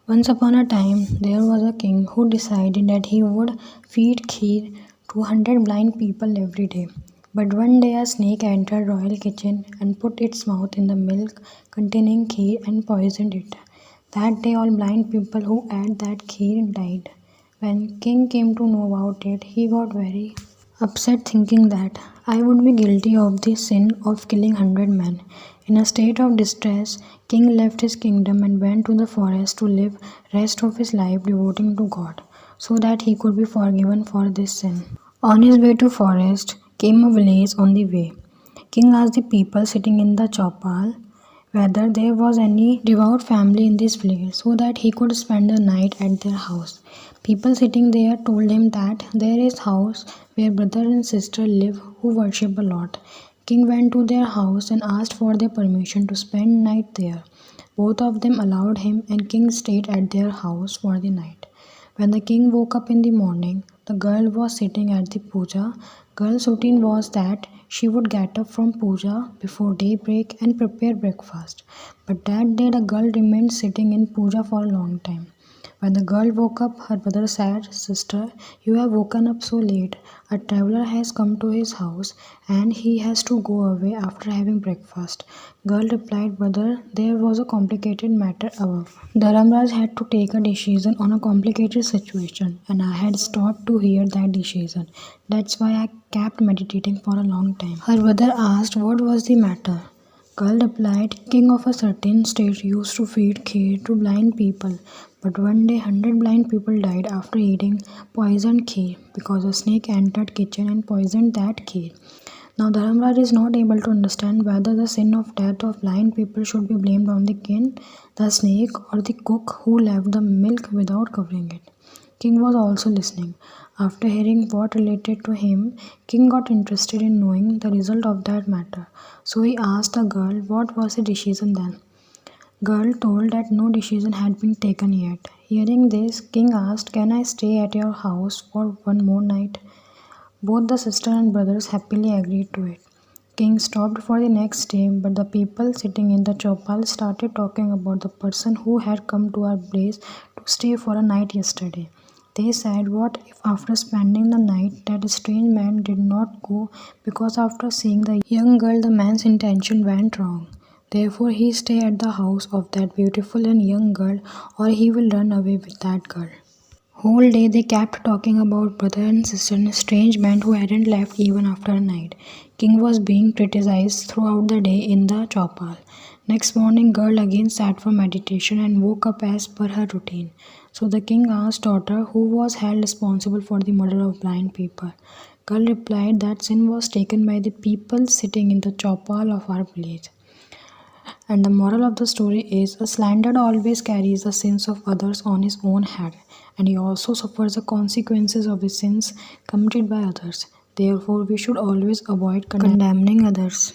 Once upon a time, there was a king who decided that he would feed kheer to 100 blind people every day. But one day a snake entered royal kitchen and put its mouth in the milk containing kheer and poisoned it. That day all blind people who ate that kheer died. When king came to know about it, he got very upset thinking that I would be guilty of the sin of killing 100 men. In a state of distress, king left his kingdom and went to the forest to live rest of his life devoting to God, so that he could be forgiven for this sin. On his way to forest came a village on the way. King asked the people sitting in the chopal whether there was any devout family in this village so that he could spend the night at their house. People sitting there told him that there is house where brother and sister live who worship a lot. King went to their house and asked for their permission to spend night there. Both of them allowed him and king stayed at their house for the night. When the king woke up in the morning, the girl was sitting at the puja. Girl's routine was that she would get up from puja before daybreak and prepare breakfast. But that day the girl remained sitting in puja for a long time. When the girl woke up, her brother said, Sister, you have woken up so late. A traveler has come to his house and he has to go away after having breakfast. Girl replied, Brother, there was a complicated matter above. Dharamraj had to take a decision on a complicated situation and I had stopped to hear that decision. That's why I kept meditating for a long time. Her brother asked what was the matter. Girl replied, King of a certain state used to feed kheer to blind people. But one day 100 blind people died after eating poisoned kheer because a snake entered kitchen and poisoned that kheer. Now Dharamraj is not able to understand whether the sin of death of blind people should be blamed on the king, the snake or the cook who left the milk without covering it. King was also listening. After hearing what related to him, King got interested in knowing the result of that matter. So he asked the girl what was the decision then. Girl told that no decision had been taken yet. Hearing this, King asked, Can I stay at your house for one more night? Both the sister and brothers happily agreed to it. King stopped for the next day, but the people sitting in the chopal started talking about the person who had come to our place to stay for a night yesterday. They said, What if after spending the night that strange man did not go because after seeing the young girl the man's intention went wrong? Therefore he stay at the house of that beautiful and young girl or he will run away with that girl. Whole day they kept talking about brother and sister and a strange man who hadn't left even after a night. King was being criticized throughout the day in the chopal. Next morning girl again sat for meditation and woke up as per her routine. So the king asked daughter who was held responsible for the murder of blind people. Girl replied that sin was taken by the people sitting in the chopal of our village. And the moral of the story is a slandered always carries the sins of others on his own head, and he also suffers the consequences of the sins committed by others. Therefore, we should always avoid condemning others.